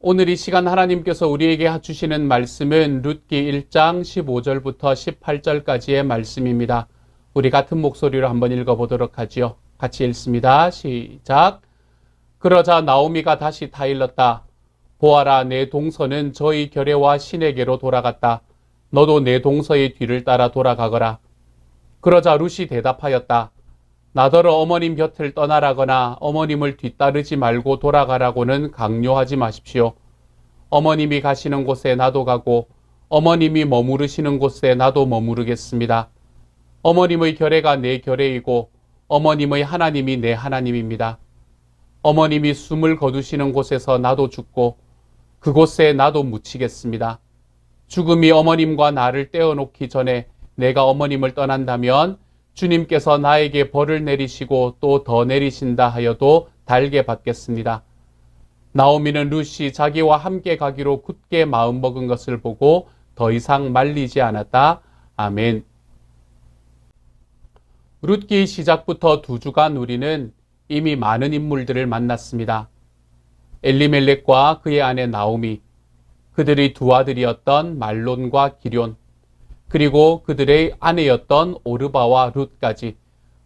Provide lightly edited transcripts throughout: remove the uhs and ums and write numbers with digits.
오늘 이 시간 하나님께서 우리에게 주시는 말씀은 룻기 1장 15절부터 18절까지의 말씀입니다. 우리 같은 목소리로 한번 읽어보도록 하지요. 같이 읽습니다. 시작. 그러자 나오미가 다시 타일렀다. 보아라, 내 동서는 저희 결례와 신에게로 돌아갔다. 너도 내 동서의 뒤를 따라 돌아가거라. 그러자 룻이 대답하였다. 나더러 어머님 곁을 떠나라거나 어머님을 뒤따르지 말고 돌아가라고는 강요하지 마십시오. 어머님이 가시는 곳에 나도 가고 어머님이 머무르시는 곳에 나도 머무르겠습니다. 어머님의 결례가 내 결례이고 어머님의 하나님이 내 하나님입니다. 어머님이 숨을 거두시는 곳에서 나도 죽고 그곳에 나도 묻히겠습니다. 죽음이 어머님과 나를 떼어놓기 전에 내가 어머님을 떠난다면 주님께서 나에게 벌을 내리시고 또 더 내리신다 하여도 달게 받겠습니다. 나오미는 룻이 자기와 함께 가기로 굳게 마음먹은 것을 보고 더 이상 말리지 않았다. 아멘. 룻기 시작부터 2주간 우리는 이미 많은 인물들을 만났습니다. 엘리멜렉과 그의 아내 나오미, 그들의 두 아들이었던 말론과 기럨, 그리고 그들의 아내였던 오르바와 룻까지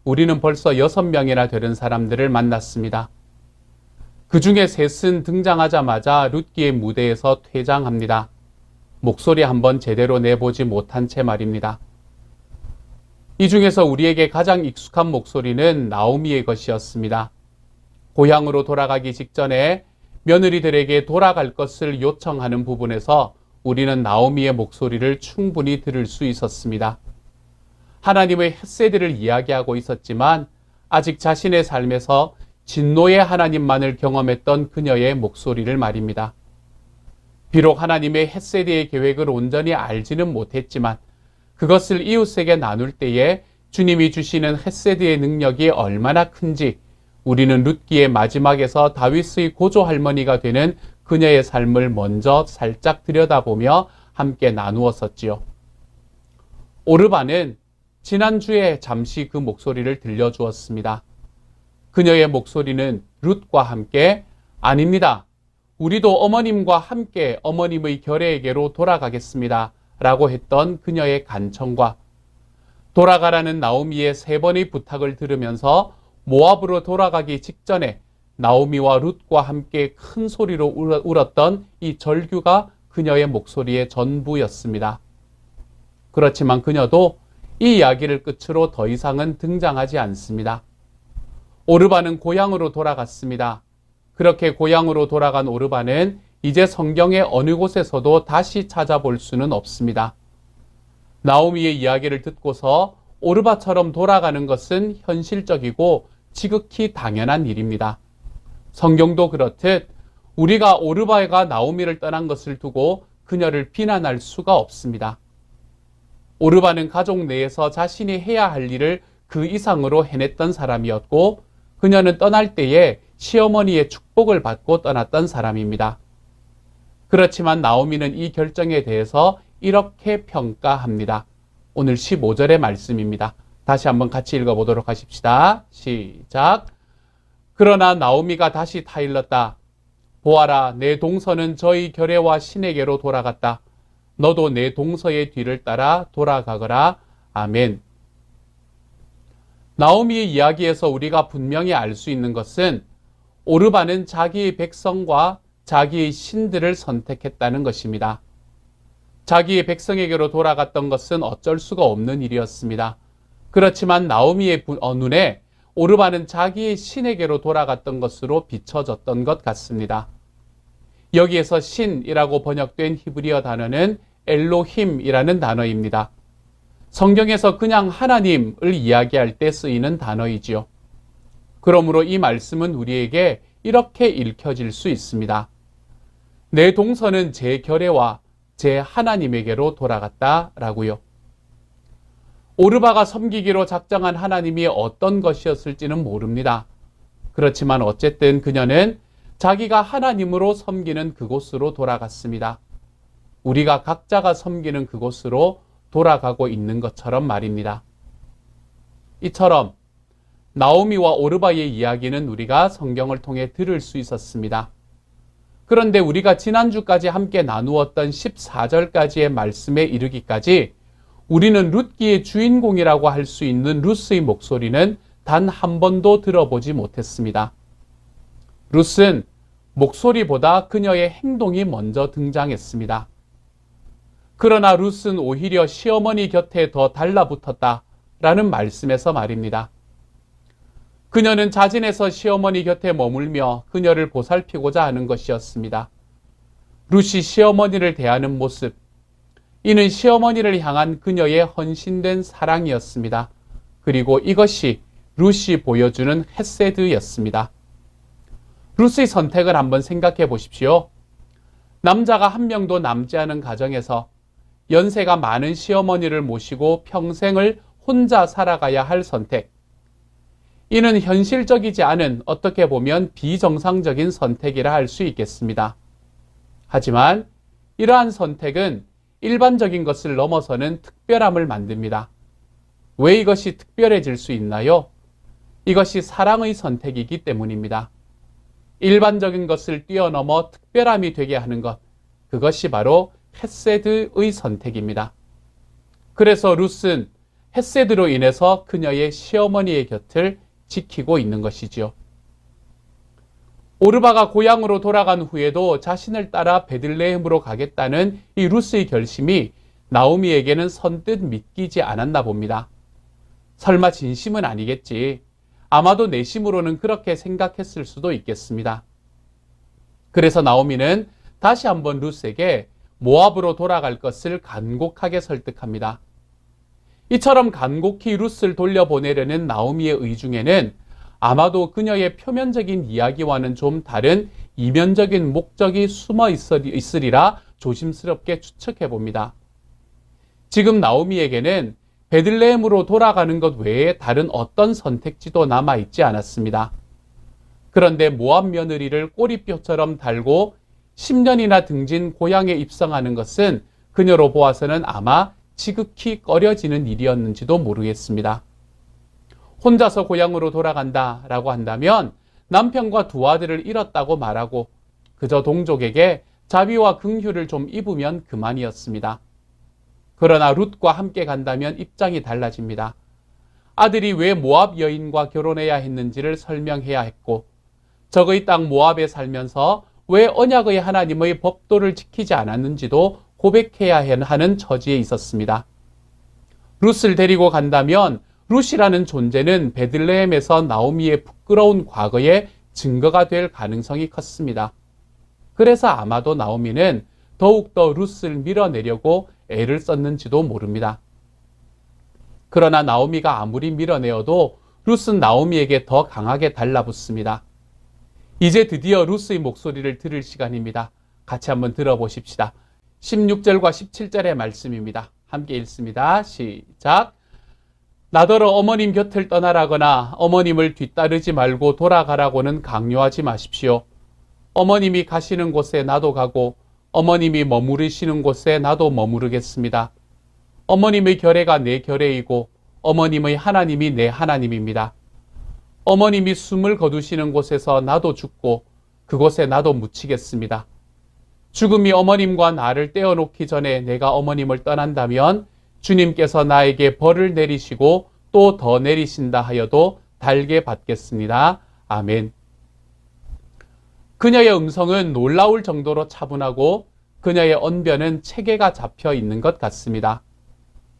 우리는 벌써 6명이나 되는 사람들을 만났습니다. 그 중에 셋은 등장하자마자 룻기의 무대에서 퇴장합니다. 목소리 한번 제대로 내보지 못한 채 말입니다. 이 중에서 우리에게 가장 익숙한 목소리는 나오미의 것이었습니다. 고향으로 돌아가기 직전에 며느리들에게 돌아갈 것을 요청하는 부분에서 우리는 나오미의 목소리를 충분히 들을 수 있었습니다. 하나님의 헷세드를 이야기하고 있었지만 아직 자신의 삶에서 진노의 하나님만을 경험했던 그녀의 목소리를 말입니다. 비록 하나님의 헷세드의 계획을 온전히 알지는 못했지만 그것을 이웃에게 나눌 때에 주님이 주시는 헷세드의 능력이 얼마나 큰지 우리는 룻기의 마지막에서 다윗의 고조 할머니가 되는 그녀의 삶을 먼저 살짝 들여다보며 함께 나누었었지요. 오르바는 지난주에 잠시 그 목소리를 들려주었습니다. 그녀의 목소리는 룻과 함께 아닙니다. 우리도 어머님과 함께 어머님의 결례에게로 돌아가겠습니다. 라고 했던 그녀의 간청과 돌아가라는 나오미의 3번의 부탁을 들으면서 모압으로 돌아가기 직전에 나오미와 룻과 함께 큰 소리로 울었던 이 절규가 그녀의 목소리의 전부였습니다. 그렇지만 그녀도 이 이야기를 끝으로 더 이상은 등장하지 않습니다. 오르바는 고향으로 돌아갔습니다. 그렇게 고향으로 돌아간 오르바는 이제 성경의 어느 곳에서도 다시 찾아볼 수는 없습니다. 나오미의 이야기를 듣고서 오르바처럼 돌아가는 것은 현실적이고 지극히 당연한 일입니다. 성경도 그렇듯 우리가 오르바가 나오미를 떠난 것을 두고 그녀를 비난할 수가 없습니다. 오르바는 가족 내에서 자신이 해야 할 일을 그 이상으로 해냈던 사람이었고 그녀는 떠날 때에 시어머니의 축복을 받고 떠났던 사람입니다. 그렇지만 나오미는 이 결정에 대해서 이렇게 평가합니다. 오늘 15절의 말씀입니다. 다시 한번 같이 읽어보도록 하십시다. 시작. 그러나 나오미가 다시 타일렀다. 보아라, 내 동서는 저희 결례와 신에게로 돌아갔다. 너도 내 동서의 뒤를 따라 돌아가거라. 아멘. 나오미의 이야기에서 우리가 분명히 알 수 있는 것은 오르바는 자기의 백성과 자기의 신들을 선택했다는 것입니다. 자기의 백성에게로 돌아갔던 것은 어쩔 수가 없는 일이었습니다. 그렇지만 나오미의 눈에 오르바는 자기의 신에게로 돌아갔던 것으로 비춰졌던 것 같습니다. 여기에서 신이라고 번역된 히브리어 단어는 엘로힘이라는 단어입니다. 성경에서 그냥 하나님을 이야기할 때 쓰이는 단어이지요. 그러므로 이 말씀은 우리에게 이렇게 읽혀질 수 있습니다. 내 동서는 제 결례와 제 하나님에게로 돌아갔다라고요. 오르바가 섬기기로 작정한 하나님이 어떤 것이었을지는 모릅니다. 그렇지만 어쨌든 그녀는 자기가 하나님으로 섬기는 그곳으로 돌아갔습니다. 우리가 각자가 섬기는 그곳으로 돌아가고 있는 것처럼 말입니다. 이처럼 나오미와 오르바의 이야기는 우리가 성경을 통해 들을 수 있었습니다. 그런데 우리가 지난주까지 함께 나누었던 14절까지의 말씀에 이르기까지 우리는 룻기의 주인공이라고 할 수 있는 룻의 목소리는 단 한 번도 들어보지 못했습니다. 룻은 목소리보다 그녀의 행동이 먼저 등장했습니다. 그러나 룻은 오히려 시어머니 곁에 더 달라붙었다라는 말씀에서 말입니다. 그녀는 자진해서 시어머니 곁에 머물며 그녀를 보살피고자 하는 것이었습니다. 룻이 시어머니를 대하는 모습, 이는 시어머니를 향한 그녀의 헌신된 사랑이었습니다. 그리고 이것이 룻이 보여주는 헤세드였습니다. 룻의 선택을 한번 생각해 보십시오. 남자가 한 명도 남지 않은 가정에서 연세가 많은 시어머니를 모시고 평생을 혼자 살아가야 할 선택. 이는 현실적이지 않은 어떻게 보면 비정상적인 선택이라 할 수 있겠습니다. 하지만 이러한 선택은 일반적인 것을 넘어서는 특별함을 만듭니다. 왜 이것이 특별해질 수 있나요? 이것이 사랑의 선택이기 때문입니다. 일반적인 것을 뛰어넘어 특별함이 되게 하는 것, 그것이 바로 헤세드의 선택입니다. 그래서 룻은 헤세드로 인해서 그녀의 시어머니의 곁을 지키고 있는 것이지요. 오르바가 고향으로 돌아간 후에도 자신을 따라 베들레헴으로 가겠다는 이 룻의 결심이 나오미에게는 선뜻 믿기지 않았나 봅니다. 설마 진심은 아니겠지. 아마도 내심으로는 그렇게 생각했을 수도 있겠습니다. 그래서 나오미는 다시 한번 룻에게 모압으로 돌아갈 것을 간곡하게 설득합니다. 이처럼 간곡히 룻을 돌려보내려는 나오미의 의중에는 아마도 그녀의 표면적인 이야기와는 좀 다른 이면적인 목적이 숨어 있으리라 조심스럽게 추측해 봅니다. 지금 나오미에게는 베들레헴으로 돌아가는 것 외에 다른 어떤 선택지도 남아있지 않았습니다. 그런데 모압 며느리를 꼬리뼈처럼 달고 10년이나 등진 고향에 입성하는 것은 그녀로 보아서는 아마 지극히 꺼려지는 일이었는지도 모르겠습니다. 혼자서 고향으로 돌아간다라고 한다면 남편과 두 아들을 잃었다고 말하고 그저 동족에게 자비와 긍휼을 좀 입으면 그만이었습니다. 그러나 룻과 함께 간다면 입장이 달라집니다. 아들이 왜 모압 여인과 결혼해야 했는지를 설명해야 했고 적의 땅 모압에 살면서 왜 언약의 하나님의 법도를 지키지 않았는지도 고백해야 하는 처지에 있었습니다. 룻을 데리고 간다면 룻이라는 존재는 베들레헴에서 나오미의 부끄러운 과거의 증거가 될 가능성이 컸습니다. 그래서 아마도 나오미는 더욱더 룻을 밀어내려고 애를 썼는지도 모릅니다. 그러나 나오미가 아무리 밀어내어도 룻은 나오미에게 더 강하게 달라붙습니다. 이제 드디어 룻의 목소리를 들을 시간입니다. 같이 한번 들어보십시다. 16절과 17절의 말씀입니다. 함께 읽습니다. 시작. 나더러 어머님 곁을 떠나라거나 어머님을 뒤따르지 말고 돌아가라고는 강요하지 마십시오. 어머님이 가시는 곳에 나도 가고 어머님이 머무르시는 곳에 나도 머무르겠습니다. 어머님의 결례가 내 결례이고 어머님의 하나님이 내 하나님입니다. 어머님이 숨을 거두시는 곳에서 나도 죽고 그곳에 나도 묻히겠습니다. 죽음이 어머님과 나를 떼어놓기 전에 내가 어머님을 떠난다면 주님께서 나에게 벌을 내리시고 또 더 내리신다 하여도 달게 받겠습니다. 아멘. 그녀의 음성은 놀라울 정도로 차분하고 그녀의 언변은 체계가 잡혀 있는 것 같습니다.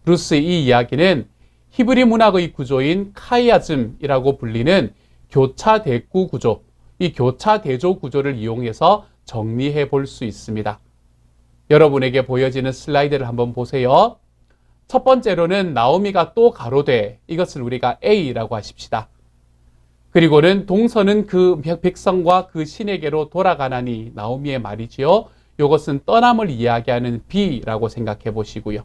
룻의 이 이야기는 히브리 문학의 구조인 카이아즘이라고 불리는 교차 대구 구조, 이 교차 대조 구조를 이용해서 정리해 볼 수 있습니다. 여러분에게 보여지는 슬라이드를 한번 보세요. 첫 번째로는 나오미가 또 가로되, 이것을 우리가 A라고 하십시다. 그리고는 동서는 그 백성과 그 신에게로 돌아가나니, 나오미의 말이지요. 이것은 떠남을 이야기하는 B라고 생각해 보시고요.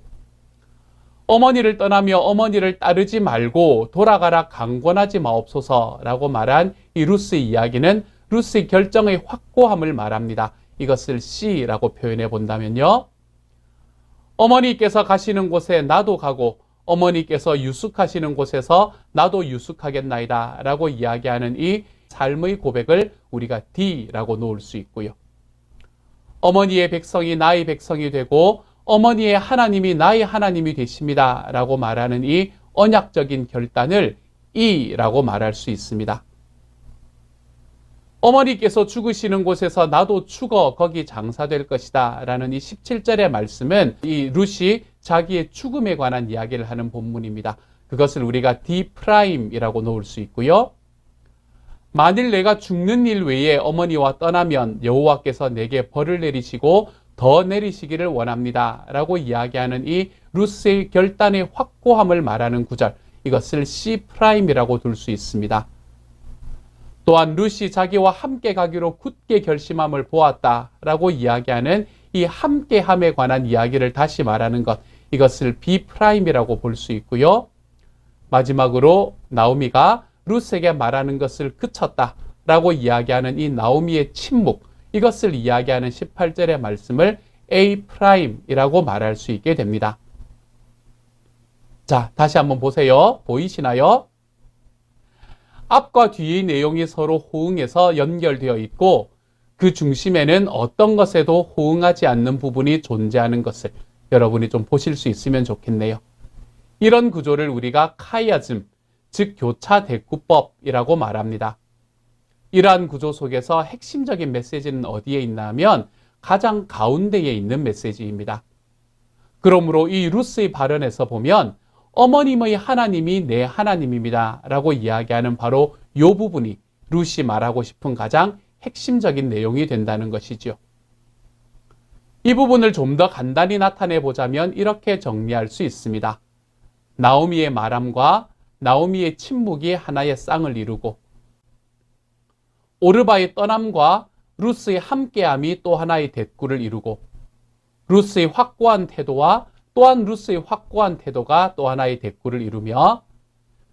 어머니를 떠나며 어머니를 따르지 말고 돌아가라 강권하지 마옵소서라고 말한 이 룻의 이야기는 룻의 결정의 확고함을 말합니다. 이것을 C라고 표현해 본다면요. 어머니께서 가시는 곳에 나도 가고 어머니께서 유숙하시는 곳에서 나도 유숙하겠나이다 라고 이야기하는 이 삶의 고백을 우리가 D라고 놓을 수 있고요. 어머니의 백성이 나의 백성이 되고 어머니의 하나님이 나의 하나님이 되십니다. 라고 말하는 이 언약적인 결단을 이라고 말할 수 있습니다. 어머니께서 죽으시는 곳에서 나도 죽어 거기 장사될 것이다. 라는 이 17절의 말씀은 이 룻이 자기의 죽음에 관한 이야기를 하는 본문입니다. 그것을 우리가 D'이라고 놓을 수 있고요. 만일 내가 죽는 일 외에 어머니와 떠나면 여호와께서 내게 벌을 내리시고 더 내리시기를 원합니다. 라고 이야기하는 이 룻의 결단의 확고함을 말하는 구절, 이것을 C'이라고 둘 수 있습니다. 또한 룻이 자기와 함께 가기로 굳게 결심함을 보았다라고 이야기하는 이 함께함에 관한 이야기를 다시 말하는 것, 이것을 B'이라고 볼 수 있고요. 마지막으로 나오미가 룻에게 말하는 것을 그쳤다라고 이야기하는 이 나오미의 침묵, 이것을 이야기하는 18절의 말씀을 A'이라고 말할 수 있게 됩니다. 자, 다시 한번 보세요. 보이시나요? 앞과 뒤의 내용이 서로 호응해서 연결되어 있고 그 중심에는 어떤 것에도 호응하지 않는 부분이 존재하는 것을 여러분이 좀 보실 수 있으면 좋겠네요. 이런 구조를 우리가 카이아즘, 즉 교차 대꾸법이라고 말합니다. 이러한 구조 속에서 핵심적인 메시지는 어디에 있나 하면 가장 가운데에 있는 메시지입니다. 그러므로 이 룻의 발언에서 보면 어머님의 하나님이 내 하나님입니다. 라고 이야기하는 바로 이 부분이 룻이 말하고 싶은 가장 핵심적인 내용이 된다는 것이죠. 이 부분을 좀 더 간단히 나타내 보자면 이렇게 정리할 수 있습니다. 나오미의 말함과 나오미의 침묵이 하나의 쌍을 이루고 오르바의 떠남과 룻의 함께함이 또 하나의 대꾸를 이루고 룻의 확고한 태도와 또한 룻의 확고한 태도가 또 하나의 대꾸를 이루며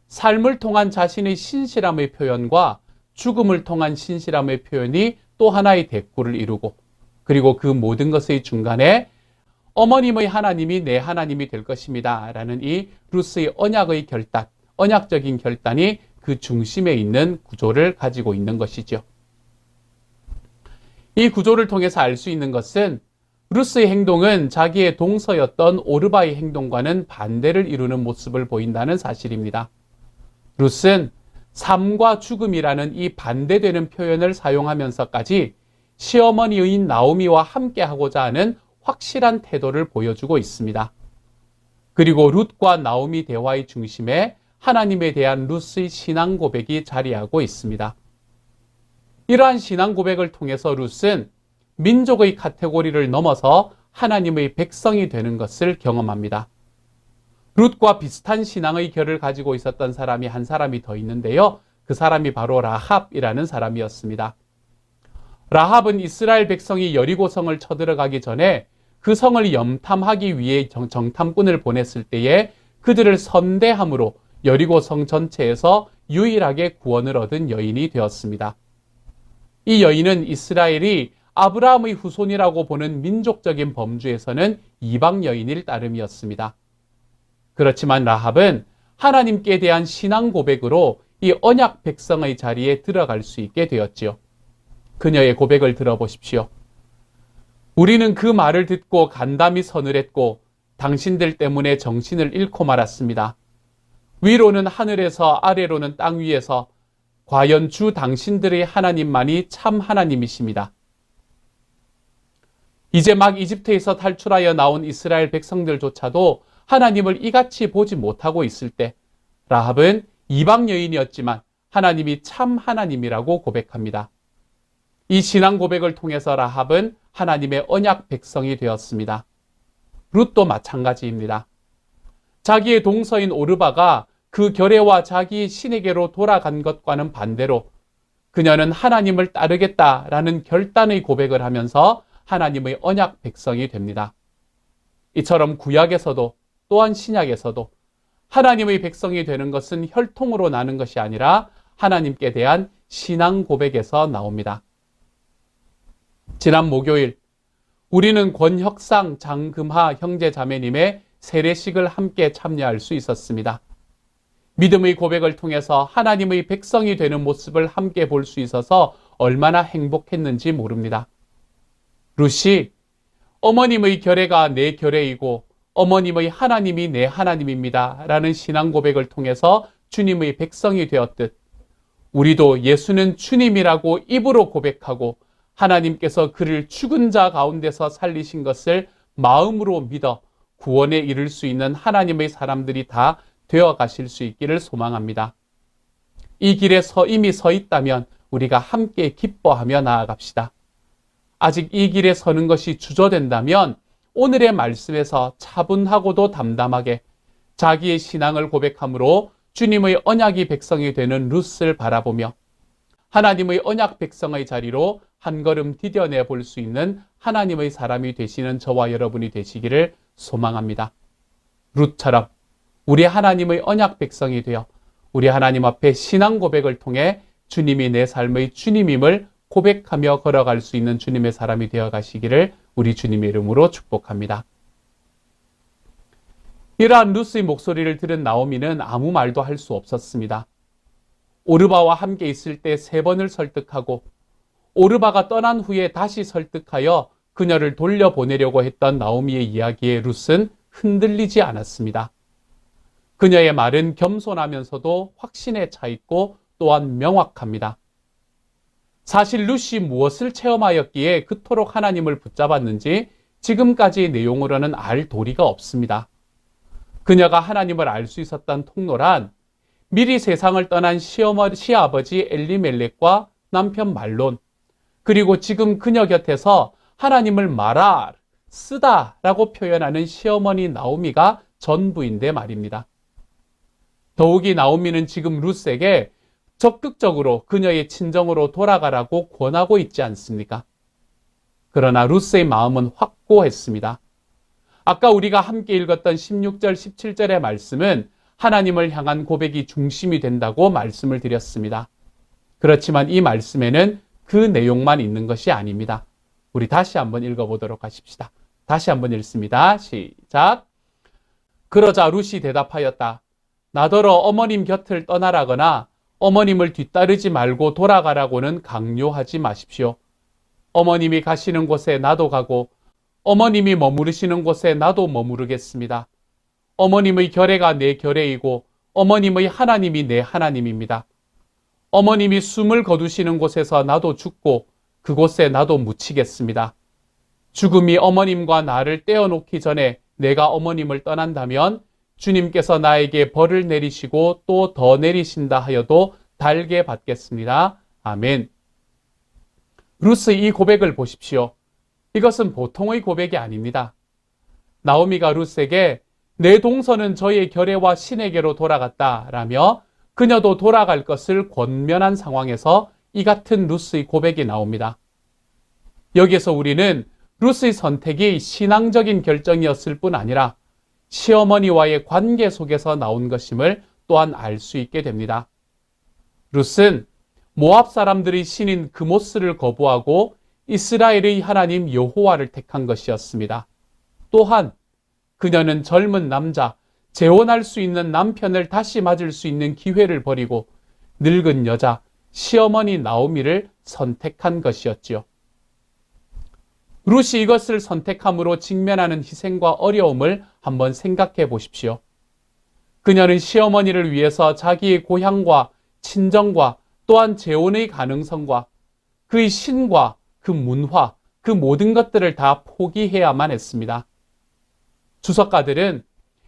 삶을 통한 자신의 신실함의 표현과 죽음을 통한 신실함의 표현이 또 하나의 대꾸를 이루고 그리고 그 모든 것의 중간에 어머님의 하나님이 내 하나님이 될 것입니다. 라는 이 룻의 언약의 결단, 언약적인 결단이 그 중심에 있는 구조를 가지고 있는 것이죠. 이 구조를 통해서 알 수 있는 것은 룻의 행동은 자기의 동서였던 오르바의 행동과는 반대를 이루는 모습을 보인다는 사실입니다. 룻은 삶과 죽음이라는 이 반대되는 표현을 사용하면서까지 시어머니인 나오미와 함께하고자 하는 확실한 태도를 보여주고 있습니다. 그리고 룻과 나오미 대화의 중심에 하나님에 대한 룻의 신앙 고백이 자리하고 있습니다. 이러한 신앙 고백을 통해서 룻은 민족의 카테고리를 넘어서 하나님의 백성이 되는 것을 경험합니다. 룻과 비슷한 신앙의 결을 가지고 있었던 사람이 한 사람이 더 있는데요. 그 사람이 바로 라합이라는 사람이었습니다. 라합은 이스라엘 백성이 여리고성을 쳐들어가기 전에 그 성을 염탐하기 위해 정탐꾼을 보냈을 때에 그들을 선대함으로 여리고성 전체에서 유일하게 구원을 얻은 여인이 되었습니다. 이 여인은 이스라엘이 아브라함의 후손이라고 보는 민족적인 범주에서는 이방 여인일 따름이었습니다. 그렇지만 라합은 하나님께 대한 신앙 고백으로 이 언약 백성의 자리에 들어갈 수 있게 되었지요. 그녀의 고백을 들어보십시오. 우리는 그 말을 듣고 간담이 서늘했고 당신들 때문에 정신을 잃고 말았습니다. 위로는 하늘에서 아래로는 땅 위에서 과연 주 당신들의 하나님만이 참 하나님이십니다. 이제 막 이집트에서 탈출하여 나온 이스라엘 백성들조차도 하나님을 이같이 보지 못하고 있을 때 라합은 이방 여인이었지만 하나님이 참 하나님이라고 고백합니다. 이 신앙 고백을 통해서 라합은 하나님의 언약 백성이 되었습니다. 룻도 마찬가지입니다. 자기의 동서인 오르바가 그 결례와 자기 신에게로 돌아간 것과는 반대로 그녀는 하나님을 따르겠다라는 결단의 고백을 하면서 하나님의 언약 백성이 됩니다. 이처럼 구약에서도 또한 신약에서도 하나님의 백성이 되는 것은 혈통으로 나는 것이 아니라 하나님께 대한 신앙 고백에서 나옵니다. 지난 목요일 우리는 권혁상 장금하 형제자매님의 세례식을 함께 참여할 수 있었습니다. 믿음의 고백을 통해서 하나님의 백성이 되는 모습을 함께 볼 수 있어서 얼마나 행복했는지 모릅니다. 룻이 어머님의 결례가 내 결례이고 어머님의 하나님이 내 하나님입니다 라는 신앙 고백을 통해서 주님의 백성이 되었듯 우리도 예수는 주님이라고 입으로 고백하고 하나님께서 그를 죽은 자 가운데서 살리신 것을 마음으로 믿어 구원에 이를 수 있는 하나님의 사람들이 다 되어 가실 수 있기를 소망합니다. 이 길에 이미 서 있다면 우리가 함께 기뻐하며 나아갑시다. 아직 이 길에 서는 것이 주저된다면 오늘의 말씀에서 차분하고도 담담하게 자기의 신앙을 고백함으로 주님의 언약이 백성이 되는 룻을 바라보며 하나님의 언약 백성의 자리로 한 걸음 디뎌내 볼 수 있는 하나님의 사람이 되시는 저와 여러분이 되시기를 소망합니다. 룻처럼 우리 하나님의 언약 백성이 되어 우리 하나님 앞에 신앙 고백을 통해 주님이 내 삶의 주님임을 고백하며 걸어갈 수 있는 주님의 사람이 되어 가시기를 우리 주님의 이름으로 축복합니다. 이러한 룻의 목소리를 들은 나오미는 아무 말도 할 수 없었습니다. 오르바와 함께 있을 때 3번을 설득하고 오르바가 떠난 후에 다시 설득하여 그녀를 돌려보내려고 했던 나오미의 이야기에 룻은 흔들리지 않았습니다. 그녀의 말은 겸손하면서도 확신에 차 있고 또한 명확합니다. 사실 룻이 무엇을 체험하였기에 그토록 하나님을 붙잡았는지 지금까지의 내용으로는 알 도리가 없습니다. 그녀가 하나님을 알 수 있었던 통로란 미리 세상을 떠난 시아버지 엘리멜렉과 남편 말론, 그리고 지금 그녀 곁에서 하나님을 말아, 쓰다 라고 표현하는 시어머니 나오미가 전부인데 말입니다. 더욱이 나오미는 지금 룻에게 적극적으로 그녀의 친정으로 돌아가라고 권하고 있지 않습니까? 그러나 룻의 마음은 확고했습니다. 아까 우리가 함께 읽었던 16절, 17절의 말씀은 하나님을 향한 고백이 중심이 된다고 말씀을 드렸습니다. 그렇지만 이 말씀에는 그 내용만 있는 것이 아닙니다. 우리 다시 한번 읽어보도록 하십시다. 다시 한번 읽습니다. 시작. 그러자 룻이 대답하였다. 나더러 어머님 곁을 떠나라거나 어머님을 뒤따르지 말고 돌아가라고는 강요하지 마십시오. 어머님이 가시는 곳에 나도 가고 어머님이 머무르시는 곳에 나도 머무르겠습니다. 어머님의 결례가 내 결례이고 어머님의 하나님이 내 하나님입니다. 어머님이 숨을 거두시는 곳에서 나도 죽고 그곳에 나도 묻히겠습니다. 죽음이 어머님과 나를 떼어놓기 전에 내가 어머님을 떠난다면 주님께서 나에게 벌을 내리시고 또 더 내리신다 하여도 달게 받겠습니다. 아멘. 룻의 이 고백을 보십시오. 이것은 보통의 고백이 아닙니다. 나오미가 룻에게 내 동서는 저의 결례와 신에게로 돌아갔다라며 그녀도 돌아갈 것을 권면한 상황에서 이 같은 룻의 고백이 나옵니다. 여기에서 우리는 룻의 선택이 신앙적인 결정이었을 뿐 아니라 시어머니와의 관계 속에서 나온 것임을 또한 알 수 있게 됩니다. 룻은 모압 사람들의 신인 그모스를 거부하고 이스라엘의 하나님 여호와를 택한 것이었습니다. 또한 그녀는 젊은 남자, 재혼할 수 있는 남편을 다시 맞을 수 있는 기회를 버리고 늙은 여자, 시어머니 나오미를 선택한 것이었지요. 룻이 이것을 선택함으로 직면하는 희생과 어려움을 한번 생각해 보십시오. 그녀는 시어머니를 위해서 자기의 고향과 친정과 또한 재혼의 가능성과 그의 신과 그 문화, 그 모든 것들을 다 포기해야만 했습니다. 주석가들은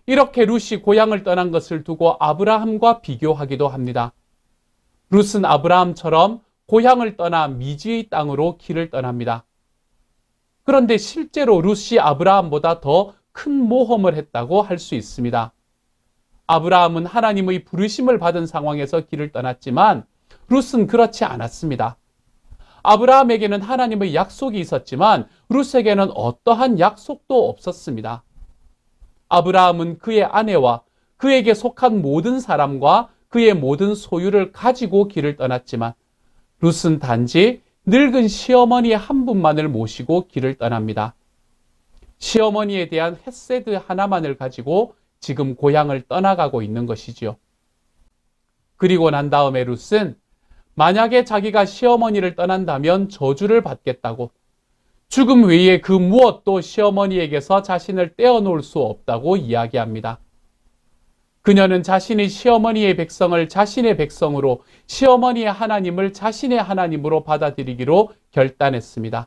이렇게 룻이 고향을 떠난 것을 두고 아브라함과 비교하기도 합니다. 룻은 아브라함처럼 고향을 떠나 미지의 땅으로 길을 떠납니다. 그런데 실제로 룻이 아브라함보다 더 큰 모험을 했다고 할 수 있습니다. 아브라함은 하나님의 부르심을 받은 상황에서 길을 떠났지만 룻은 그렇지 않았습니다. 아브라함에게는 하나님의 약속이 있었지만 룻에게는 어떠한 약속도 없었습니다. 아브라함은 그의 아내와 그에게 속한 모든 사람과 그의 모든 소유를 가지고 길을 떠났지만 룻은 단지 늙은 시어머니 한 분만을 모시고 길을 떠납니다. 시어머니에 대한 헤세드 하나만을 가지고 지금 고향을 떠나가고 있는 것이지요. 그리고 난 다음에 룻은 만약에 자기가 시어머니를 떠난다면 저주를 받겠다고 죽음 외에 그 무엇도 시어머니에게서 자신을 떼어놓을 수 없다고 이야기합니다. 그녀는 자신이 시어머니의 백성을 자신의 백성으로, 시어머니의 하나님을 자신의 하나님으로 받아들이기로 결단했습니다.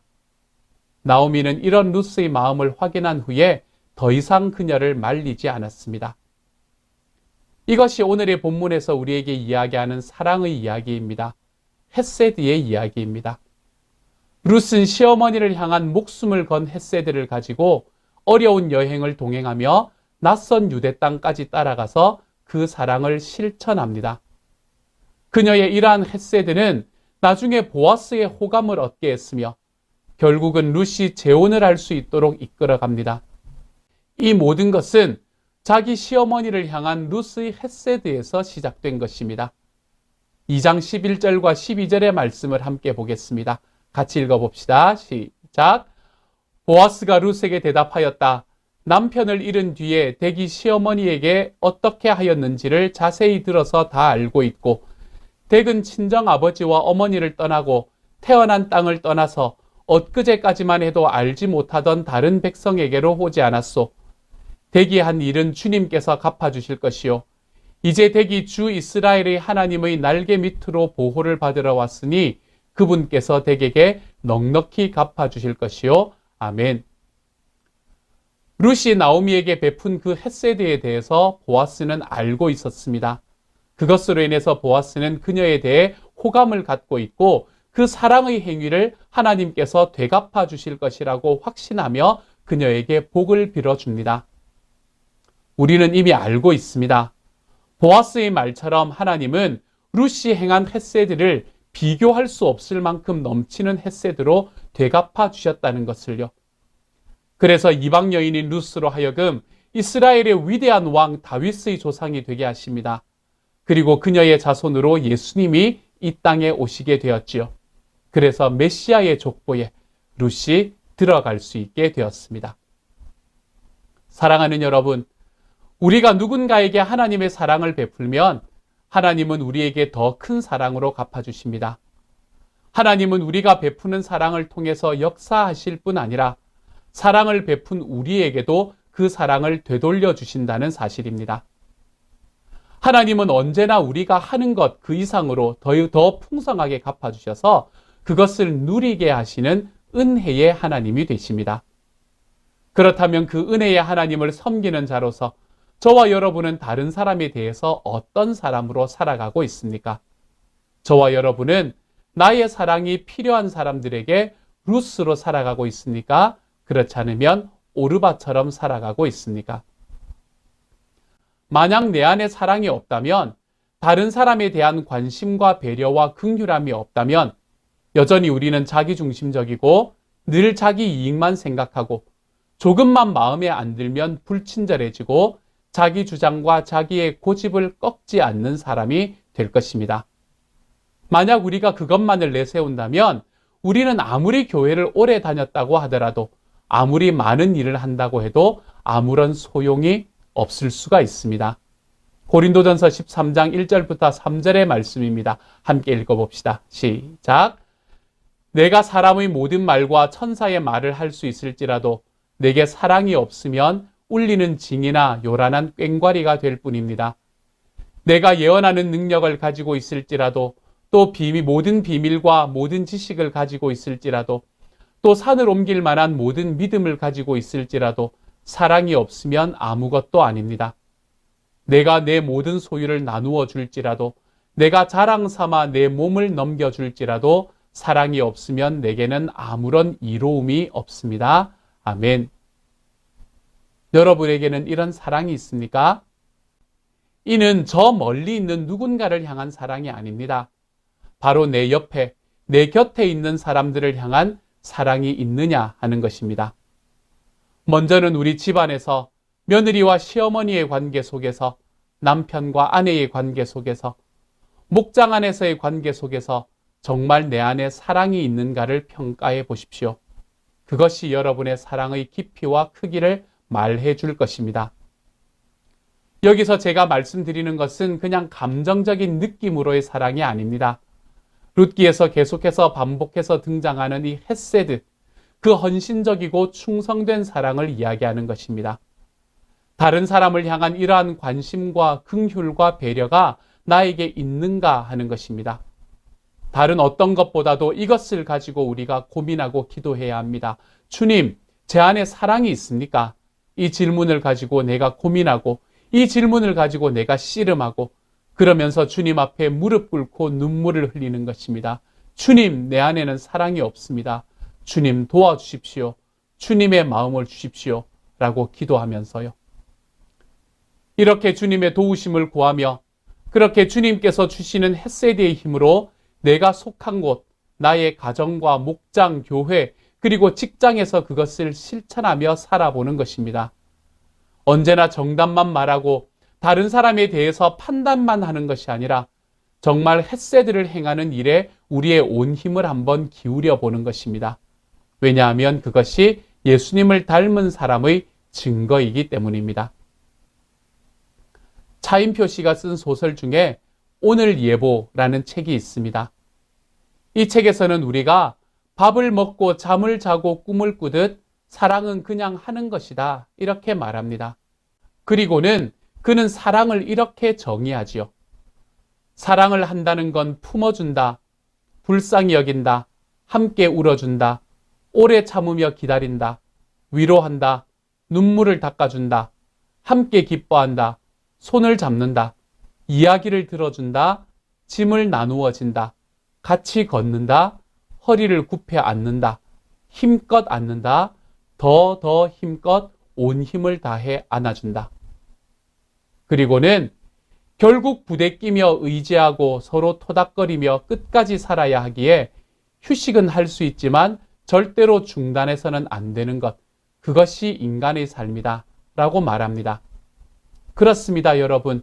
나오미는 이런 루스의 마음을 확인한 후에 더 이상 그녀를 말리지 않았습니다. 이것이 오늘의 본문에서 우리에게 이야기하는 사랑의 이야기입니다. 헤세드의 이야기입니다. 룻은 시어머니를 향한 목숨을 건 헤세드를 가지고 어려운 여행을 동행하며 낯선 유대 땅까지 따라가서 그 사랑을 실천합니다. 그녀의 이러한 헤세드는 나중에 보아스의 호감을 얻게 했으며 결국은 룻이 재혼을 할 수 있도록 이끌어갑니다. 이 모든 것은 자기 시어머니를 향한 룻의 헤세드에서 시작된 것입니다. 2장 11절과 12절의 말씀을 함께 보겠습니다. 같이 읽어봅시다. 시작. 보아스가 룻에게 대답하였다. 남편을 잃은 뒤에 댁이 시어머니에게 어떻게 하였는지를 자세히 들어서 다 알고 있고, 댁은 친정 아버지와 어머니를 떠나고 태어난 땅을 떠나서 엊그제까지만 해도 알지 못하던 다른 백성에게로 오지 않았소. 댁이 한 일은 주님께서 갚아주실 것이요. 이제 댁이 주 이스라엘의 하나님의 날개 밑으로 보호를 받으러 왔으니 그분께서 댁에게 넉넉히 갚아주실 것이요. 아멘. 룻이 나오미에게 베푼 그 헤세드에 대해서 보아스는 알고 있었습니다. 그것으로 인해서 보아스는 그녀에 대해 호감을 갖고 있고 그 사랑의 행위를 하나님께서 되갚아 주실 것이라고 확신하며 그녀에게 복을 빌어줍니다. 우리는 이미 알고 있습니다. 보아스의 말처럼 하나님은 룻이 행한 헤세드를 비교할 수 없을 만큼 넘치는 헤세드로 되갚아 주셨다는 것을요. 그래서 이방 여인인 룻으로 하여금 이스라엘의 위대한 왕 다윗의 조상이 되게 하십니다. 그리고 그녀의 자손으로 예수님이 이 땅에 오시게 되었지요. 그래서 메시아의 족보에 룻이 들어갈 수 있게 되었습니다. 사랑하는 여러분, 우리가 누군가에게 하나님의 사랑을 베풀면 하나님은 우리에게 더 큰 사랑으로 갚아주십니다. 하나님은 우리가 베푸는 사랑을 통해서 역사하실 뿐 아니라 사랑을 베푼 우리에게도 그 사랑을 되돌려 주신다는 사실입니다. 하나님은 언제나 우리가 하는 것 그 이상으로 더 풍성하게 갚아주셔서 그것을 누리게 하시는 은혜의 하나님이 되십니다. 그렇다면 그 은혜의 하나님을 섬기는 자로서 저와 여러분은 다른 사람에 대해서 어떤 사람으로 살아가고 있습니까? 저와 여러분은 나의 사랑이 필요한 사람들에게 룻으로 살아가고 있습니까? 그렇지 않으면 오르바처럼 살아가고 있습니까? 만약 내 안에 사랑이 없다면, 다른 사람에 대한 관심과 배려와 긍휼함이 없다면 여전히 우리는 자기중심적이고 늘 자기 이익만 생각하고 조금만 마음에 안 들면 불친절해지고 자기 주장과 자기의 고집을 꺾지 않는 사람이 될 것입니다. 만약 우리가 그것만을 내세운다면 우리는 아무리 교회를 오래 다녔다고 하더라도 아무리 많은 일을 한다고 해도 아무런 소용이 없을 수가 있습니다. 고린도전서 13장 1절부터 3절의 말씀입니다. 함께 읽어봅시다. 시작. 내가 사람의 모든 말과 천사의 말을 할 수 있을지라도 내게 사랑이 없으면 울리는 징이나 요란한 꽹과리가 될 뿐입니다. 내가 예언하는 능력을 가지고 있을지라도 또 모든 비밀과 모든 지식을 가지고 있을지라도 또 산을 옮길 만한 모든 믿음을 가지고 있을지라도 사랑이 없으면 아무것도 아닙니다. 내가 내 모든 소유를 나누어 줄지라도 내가 자랑 삼아 내 몸을 넘겨줄지라도 사랑이 없으면 내게는 아무런 이로움이 없습니다. 아멘. 여러분에게는 이런 사랑이 있습니까? 이는 저 멀리 있는 누군가를 향한 사랑이 아닙니다. 바로 내 옆에, 내 곁에 있는 사람들을 향한 사랑이 있느냐 하는 것입니다. 먼저는 우리 집안에서 며느리와 시어머니의 관계 속에서, 남편과 아내의 관계 속에서, 목장 안에서의 관계 속에서 정말 내 안에 사랑이 있는가를 평가해 보십시오. 그것이 여러분의 사랑의 깊이와 크기를 말해 줄 것입니다. 여기서 제가 말씀드리는 것은 그냥 감정적인 느낌으로의 사랑이 아닙니다. 룻기에서 계속해서 반복해서 등장하는 이 헤세드, 그 헌신적이고 충성된 사랑을 이야기하는 것입니다. 다른 사람을 향한 이러한 관심과 긍휼과 배려가 나에게 있는가 하는 것입니다. 다른 어떤 것보다도 이것을 가지고 우리가 고민하고 기도해야 합니다. 주님, 제 안에 사랑이 있습니까? 이 질문을 가지고 내가 고민하고, 이 질문을 가지고 내가 씨름하고, 그러면서 주님 앞에 무릎 꿇고 눈물을 흘리는 것입니다. 주님, 내 안에는 사랑이 없습니다. 주님, 도와주십시오. 주님의 마음을 주십시오. 라고 기도하면서요. 이렇게 주님의 도우심을 구하며, 그렇게 주님께서 주시는 헤세드의 힘으로 내가 속한 곳, 나의 가정과 목장, 교회, 그리고 직장에서 그것을 실천하며 살아보는 것입니다. 언제나 정답만 말하고 다른 사람에 대해서 판단만 하는 것이 아니라 정말 헤세드를 행하는 일에 우리의 온 힘을 한번 기울여 보는 것입니다. 왜냐하면 그것이 예수님을 닮은 사람의 증거이기 때문입니다. 차인표 씨가 쓴 소설 중에 오늘 예보라는 책이 있습니다. 이 책에서는 우리가 밥을 먹고 잠을 자고 꿈을 꾸듯 사랑은 그냥 하는 것이다, 이렇게 말합니다. 그리고는 그는 사랑을 이렇게 정의하지요. 사랑을 한다는 건 품어준다, 불쌍히 여긴다, 함께 울어준다, 오래 참으며 기다린다, 위로한다, 눈물을 닦아준다, 함께 기뻐한다, 손을 잡는다, 이야기를 들어준다, 짐을 나누어진다, 같이 걷는다, 허리를 굽혀 앉는다, 힘껏 앉는다, 더 힘껏 온 힘을 다해 안아준다. 그리고는 결국 부대끼며 의지하고 서로 토닥거리며 끝까지 살아야 하기에 휴식은 할 수 있지만 절대로 중단해서는 안 되는 것, 그것이 인간의 삶이다 라고 말합니다. 그렇습니다, 여러분.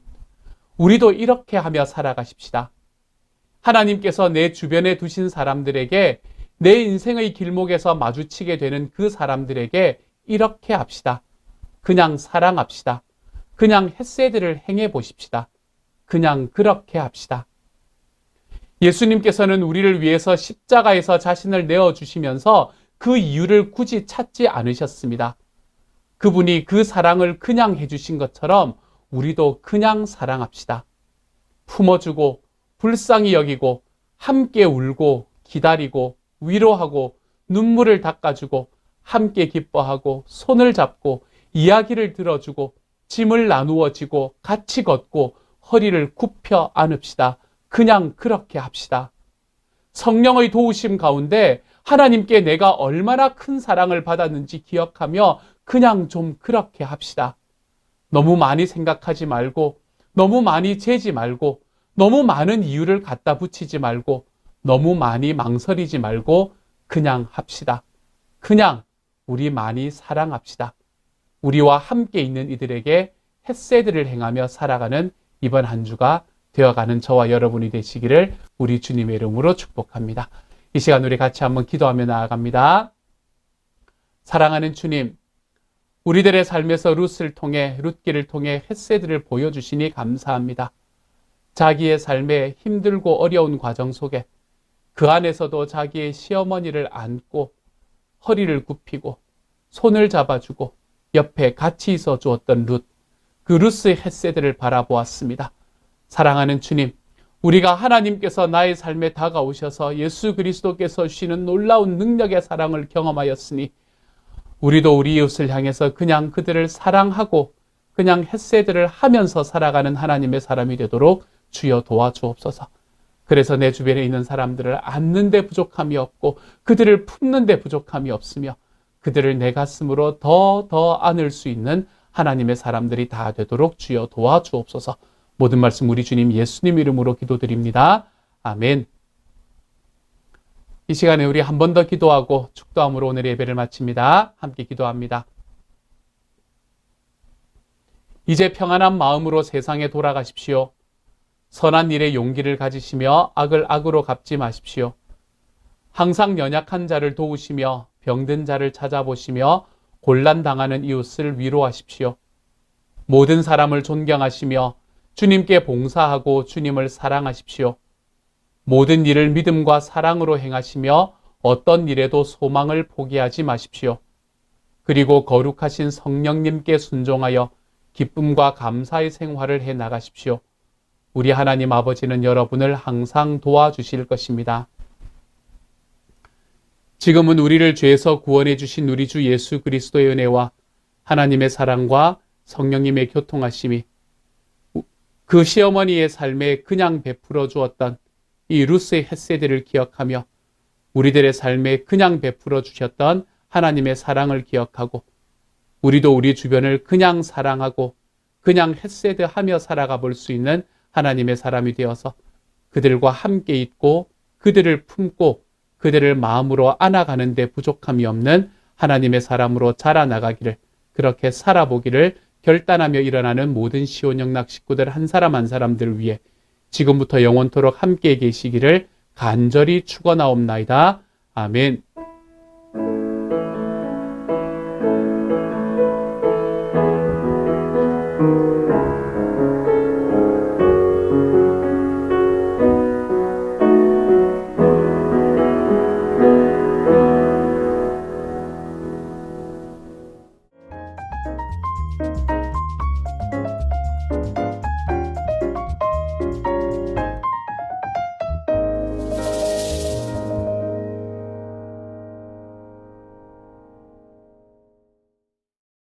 우리도 이렇게 하며 살아가십시다. 하나님께서 내 주변에 두신 사람들에게, 내 인생의 길목에서 마주치게 되는 그 사람들에게 이렇게 합시다. 그냥 사랑합시다. 그냥 헤세드를 행해 보십시다. 그냥 그렇게 합시다. 예수님께서는 우리를 위해서 십자가에서 자신을 내어주시면서 그 이유를 굳이 찾지 않으셨습니다. 그분이 그 사랑을 그냥 해주신 것처럼 우리도 그냥 사랑합시다. 품어주고 불쌍히 여기고 함께 울고 기다리고 위로하고 눈물을 닦아주고 함께 기뻐하고 손을 잡고 이야기를 들어주고 짐을 나누어 지고 같이 걷고 허리를 굽혀 안읍시다. 그냥 그렇게 합시다. 성령의 도우심 가운데 하나님께 내가 얼마나 큰 사랑을 받았는지 기억하며 그냥 좀 그렇게 합시다. 너무 많이 생각하지 말고, 너무 많이 재지 말고, 너무 많은 이유를 갖다 붙이지 말고, 너무 많이 망설이지 말고 그냥 합시다. 그냥 우리 많이 사랑합시다. 우리와 함께 있는 이들에게 헤세드를 행하며 살아가는 이번 한 주가 되어가는 저와 여러분이 되시기를 우리 주님의 이름으로 축복합니다. 이 시간 우리 같이 한번 기도하며 나아갑니다. 사랑하는 주님, 우리들의 삶에서 룻을 통해, 룻기를 통해 헤세드를 보여주시니 감사합니다. 자기의 삶에 힘들고 어려운 과정 속에 그 안에서도 자기의 시어머니를 안고 허리를 굽히고 손을 잡아주고 옆에 같이 있어 주었던 룻, 그 룻의 헤세드를 바라보았습니다. 사랑하는 주님, 우리가 하나님께서 나의 삶에 다가오셔서 예수 그리스도께서 주시는 놀라운 능력의 사랑을 경험하였으니 우리도 우리 이웃을 향해서 그냥 그들을 사랑하고 그냥 헤세드를 하면서 살아가는 하나님의 사람이 되도록 주여 도와주옵소서. 그래서 내 주변에 있는 사람들을 안는 데 부족함이 없고 그들을 품는 데 부족함이 없으며 그들을 내 가슴으로 더 안을 수 있는 하나님의 사람들이 다 되도록 주여 도와주옵소서. 모든 말씀 우리 주님 예수님 이름으로 기도드립니다. 아멘. 이 시간에 우리 한 번 더 기도하고 축도함으로 오늘의 예배를 마칩니다. 함께 기도합니다. 이제 평안한 마음으로 세상에 돌아가십시오. 선한 일에 용기를 가지시며 악을 악으로 갚지 마십시오. 항상 연약한 자를 도우시며 병든 자를 찾아보시며 곤란당하는 이웃을 위로하십시오. 모든 사람을 존경하시며 주님께 봉사하고 주님을 사랑하십시오. 모든 일을 믿음과 사랑으로 행하시며 어떤 일에도 소망을 포기하지 마십시오. 그리고 거룩하신 성령님께 순종하여 기쁨과 감사의 생활을 해 나가십시오. 우리 하나님 아버지는 여러분을 항상 도와주실 것입니다. 지금은 우리를 죄에서 구원해 주신 우리 주 예수 그리스도의 은혜와 하나님의 사랑과 성령님의 교통하심이 그 시어머니의 삶에 그냥 베풀어 주었던 이 루스의 헷세대를 기억하며 우리들의 삶에 그냥 베풀어 주셨던 하나님의 사랑을 기억하고 우리도 우리 주변을 그냥 사랑하고 그냥 헷세드하며 살아가 볼 수 있는 하나님의 사람이 되어서 그들과 함께 있고 그들을 품고 그들을 마음으로 안아가는 데 부족함이 없는 하나님의 사람으로 자라나가기를 그렇게 살아보기를 결단하며 일어나는 모든 시온영락 식구들 한 사람 한 사람들을 위해 지금부터 영원토록 함께 계시기를 간절히 축원하옵나이다. 아멘.